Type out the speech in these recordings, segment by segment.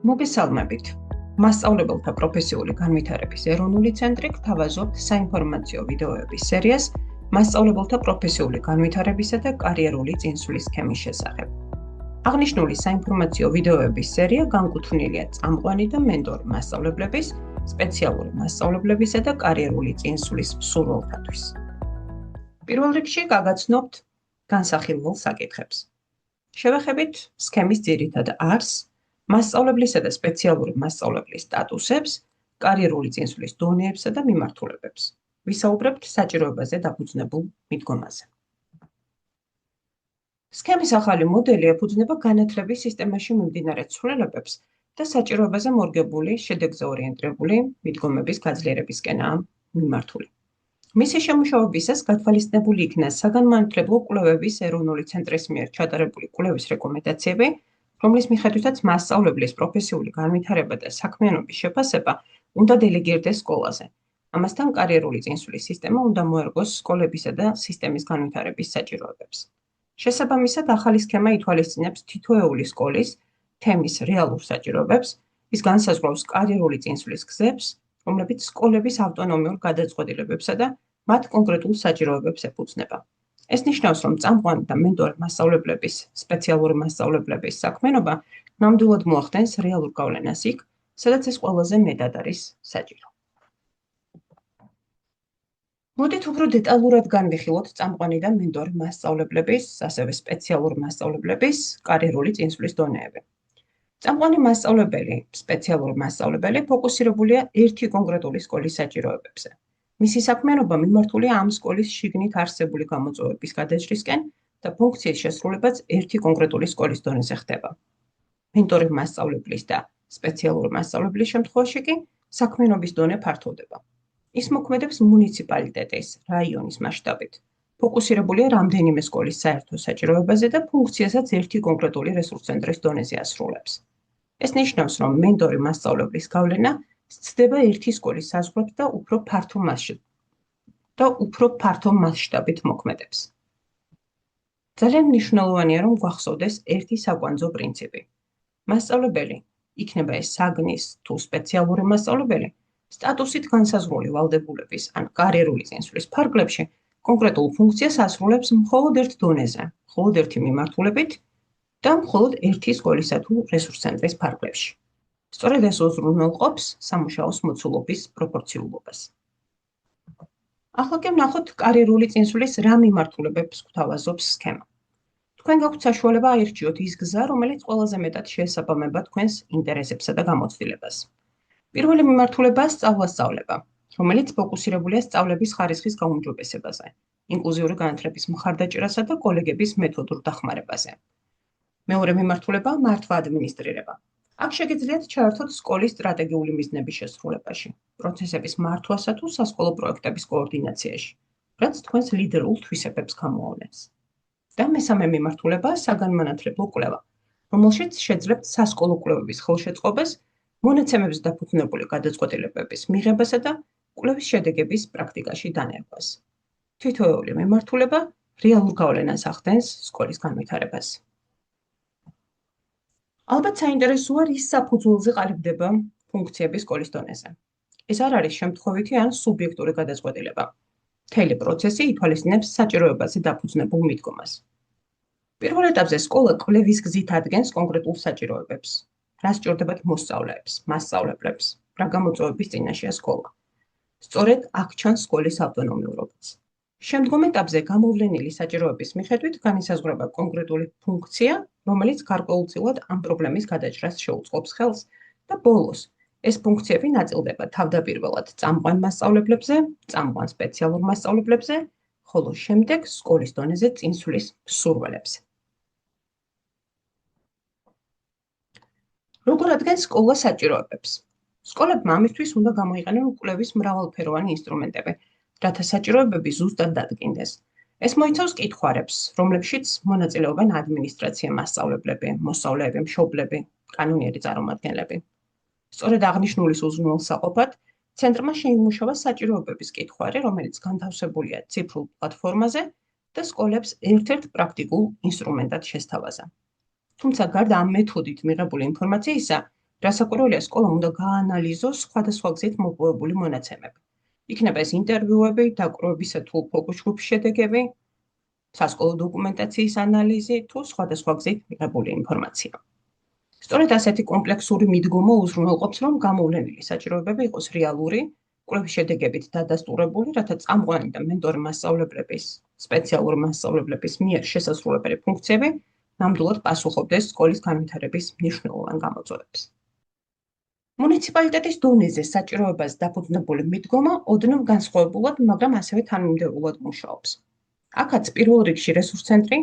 მოგესალმებით. მასწავლებელთა პროფესიული განვითარების ეროვნული ცენტრი გთავაზობთ საინფორმაციო ვიდეოების სერიას მასწავლებელთა პროფესიული განვითარებისა და კარიერული წინსვლის სქემის შესახებ. აღნიშნული საინფორმაციო ვიდეოების სერია განკუთვნილია წამყვანი და მენტორი მასწავლებლების, სპეციალური მასწავლებლებისა და კარიერული წინსვლის მსურველთათვის. პირველ რიგში გაგაცნობთ განსახილველ საკითხებს. შევეხებით სქემის ძირითად არსს, მასწავლებლისა და სპეციალური მასწავლებლის სტატუსებს, კარიერული წინსვლის დონეებსა და მიმართულებებს. ვისაუბრებთ საჭიროებაზე დაფუძნებულ მიდგომაზე. სქემის ახალი მოდელი ეფუძნება განათლების სისტემაში მიმდინარე ცვლილებებს და საჭიროებაზე მორგებული, შედეგზე ორიენტირებული მიდგომების გაძლიერებისკენაა მიმართული. მისი შემუშავებისას გათვალისწინებული იქნა საგანმანათლებლო კვლევების ეროვნული ცენტრის მიერ ჩატარებული კვლევის რეკომენდაციები, რომლის მიხედვითაც მასწავლებლის პროფესიული განვითარება და საქმიანობის შეფასება უნდა დელეგირდეს სკოლაზე. ამასთან კარიერული წინსვლის სისტემა უნდა მოერგოს სკოლებისა და სისტემის განვითარების საჭიროებებს. შესაბამისად, ახალი სქემა ითვალისწინებს თითოეული სკოლის თემის რეალურ საჭიროებებს, ის განსაზღვრავს კარიერული წინსვლის გზებს, რომლებიც სკოლების ავტონომიურ გადაწყვეტილებებსა და მათ კონკრეტულ საჭიროებებს ეფუძნება. ეს ნიშნავს, რომ წამყვანი და მენტორი მასწავლებლების, სპეციალური მასწავლებლების საქმიანობა ნამდვილად მოახდენს რეალურ გავლენას იქ, სადაც ეს ყველაზე მეტად არის საჭირო. მოდით უფრო დეტალურად განვიხილოთ წამყვანი და მენტორი მასწავლებლების, ასევე სპეციალური მასწავლებლების კარიერული წინსვლის დონეები. წამყვანი მასწავლებელი, სპეციალური მასწავლებელი ფოკუსირებულია ერთი კონკრეტული სკოლის საჭიროებებზე. მისი საქმიანობა მიმართულია ამ სკოლის შიგნით არსებული გამოწვევების გადაჭრისკენ და ფუნქციის შესრულებაც ერთი კონკრეტული სკოლის დონეზე ხდება. მენტორი მასწავლებლის და სპეციალური მასწავლებლის შემთხვევაში კი საქმიანობის დონე ფართოვდება. ის მოქმედებს მუნიციპალიტეტის, რაიონის მასშტაბით. ფოკუსირებულია რამდენიმე სკოლის საერთო საჭიროებაზე და ფუნქციასაც ერთი კონკრეტული რესურს-ცენტრის დონეზე ასრულებს. ეს ნიშნავს, რომ მენტორი მასწავლებლის გავლენა სცდება ერთი სკოლის საზღვრებს და უფრო ფართო მასშტაბით მოქმედებს. ძალიან მნიშვნელოვანია, რომ გვახსოვდეს ერთი საკვანძო პრინციპი. მასწავლებელი, იქნება ეს საგნის თუ სპეციალური მასწავლებელი, სტატუსით განსაზღვრული ვალდებულების ან კარიერული წინსვლის ფარგლებში კონკრეტულ ფუნქციას ასრულებს მხოლოდ ერთ დონეზე, მხოლოდ ერთი მიმართულებით და მხოლოდ ერთი სკოლისა თუ რესურს-ცენტრის ფარგლებში. სწორედ ეს უზრუნველყოფს სამუშაოს მოცულობის პროპორციულობას. ახლა კი ვნახოთ კარიერული წინსვლის რა მიმართულებებს გვთავაზობს სქემა. თქვენ გაქვთ საშუალება აირჩიოთ ის გზა, რომელიც ყველაზე მეტად შეესაბამება თქვენს ინტერესებსა და გამოცდილებას. პირველი მიმართულებაა სწავლა-სწავლება, რომელიც ფოკუსირებულია სწავლების ხარისხის გაუმჯობესებაზე, ინკლუზიური განათლების მხარდაჭერასა და კოლეგების მეთოდურ დახმარებაზე. მეორე მიმართულებაა მართვა-ადმინისტრირება. აქ შეგიძლიათ ჩაერთოთ სკოლის სტრატეგიული მიზნების შესრულებაში, პროცესების მართვასა თუ სასკოლო პროექტების კოორდინაციაში, რაც თქვენს ლიდერულ თვისებებს გამოავლენს. და მესამე მიმართულებაა საგანმანათლებლო კვლევა, რომელშიც შეძლებთ სასკოლო კვლევების ხელშეწყობას, მონაცემებზე დაფუძნებული გადაწყვეტილებების მიღებასა და კვლევის შედეგების პრაქტიკაში დანერგვას. თითოეული მიმართულება რეალურ გავლენას ახდენს სკოლის განვითარებას. ალბათ საინტერესოა, რის საფუძველზე ყალიბდება ფუნქციები სკოლის დონეზე. ეს არ არის შემთხვევითი ან სუბიექტური გადაწყვეტილება. მთელი პროცესი ითვალისწინებს საჭიროებაზე დაფუძნებულ მიდგომას. პირველ ეტაპზე სკოლა კვლევის გზით ადგენს კონკრეტულ საჭიროებებს. რა სჭირდებათ მოსწავლეებს, მასწავლებლებს, რა გამოწვევების წინაშეა სკოლა. სწორედ აქ ჩანს სკოლის ავტონომიურობაც. შემდგომ ეტაპზე გამოვლენილი საჭიროების მიხედვით განისაზღვრება კონკრეტული ფუნქცია, რომელიც გარკვეულწილად ამ პრობლემის გადაჭრას შეუწყობს ხელს და ბოლოს ეს ფუნქციები ნაწილდება თავდაპირველად წამყვან მასწავლებლებზე, წამყვან სპეციალურ მასწავლებლებზე, ხოლო შემდეგ სკოლის დონეზე წინსვლის მსურველებზე. როგორ ადგენს სკოლა საჭიროებებს? სკოლებმა ამისთვის უნდა გამოიყენონ კვლევის მრავალფეროვანი ინსტრუმენტები, რათა საჭიროებები ზუსტად დადგინდეს. ეს მოიცავს კითხვარებს, რომლებშიც მონაწილეობენ ადმინისტრაცია, მასწავლებლები, მოსწავლეები, მშობლები, კანონიერი წარმომადგენლები. სწორედ აღნიშნულის უზრუნველსაყოფად, ცენტრმა შეიმუშავა საჭიროებების კითხვარი, რომელიც განთავსებულია ციფრულ პლატფორმაზე და სკოლებს ერთ-ერთ პრაქტიკულ ინსტრუმენტად შესთავაზა. თუმცა გარდა ამ მეთოდით მიღებული ინფორმაციისა, რასაკვირველია, სკოლამ უნდა გაანალიზოს სხვადასხვა გზით მოპოვებული მონაცემები. იქნება ეს ინტერვიუები, დაკვირვებისა თუ ფოკუს ჯგუფის შედეგები, სასკოლო დოკუმენტაციის ანალიზი თუ სხვადასხვა გზით მიღებული ინფორმაცია. სწორედ ასეთი კომპლექსური მიდგომა უზრუნველყოფს, რომ გამოვლენილი საჭიროებები იყოს რეალური, კვლევის შედეგებით დადასტურებული, რათა წამყვანი და მენტორი მასწავლებლების, სპეციალური მასწავლებლების მიერ შესასრულებელი ფუნქციები ნამდვილად პასუხობდეს სკოლის განვითარების მნიშვნელოვან გამოწვევებს. მუნიციპალიტეტის დონეზე საჭიროებას დაფუძნებული მიდგომა ოდნავ განსხვავებულად, მაგრამ ასევე თანმიმდევრულად მუშაობს. აქაც პირველ რიგში რესურს ცენტრი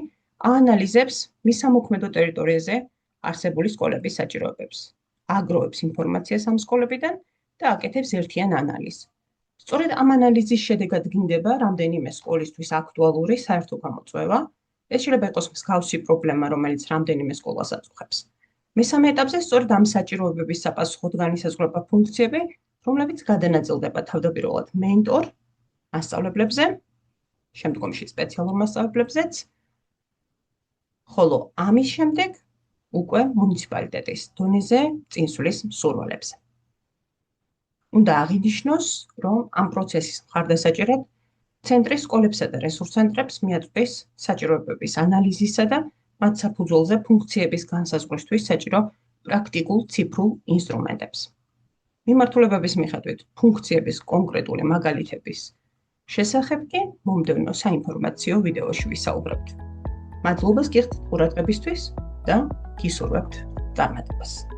აანალიზებს მის სამოქმედო ტერიტორიაზე არსებული სკოლების საჭიროებებს, აგროვებს ინფორმაციას ამ სკოლებიდან და აკეთებს ერთიან ანალიზს. სწორედ ამ ანალიზის შედეგად გინდება რამდენიმე სკოლისთვის აქტუალური საერთო გამოწვევა. ეს შეიძლება იყოს მსგავსი პრობლემა, რომელიც რამდენიმე სკოლას აწუხებს. მესამე ეტაპზე სწორედ ამ საჭიროებების საპასუხოდ განისაზღვრება ფუნქციები, რომლებიც გადანაწილდება თავდაპირველად მენტორ მასწავლებლებზე, შემდგომში სპეციალურ მასწავლებლებზეც, ხოლო ამის შემდეგ უკვე მუნიციპალიტეტის დონეზე წინსვლის მსურველებზე. უნდა აღინიშნოს, რომ ამ პროცესის მხარდასაჭერად ცენტრი სკოლებსა და რესურს ცენტრებს მიაწვდის საჭიროებების ანალიზისა და მათ საფუძველზე ფუნქციების განსაზღვრისთვის საჭირო პრაქტიკულ ციფრულ ინსტრუმენტებს. მიმართულებების მიხედვით ფუნქციების კონკრეტული მაგალითების შესახებ კი მომდევნო საინფორმაციო ვიდეოში ვისაუბრებთ. მადლობას გიხდით ყურადღებისთვის და გისურვებთ წარმატებას.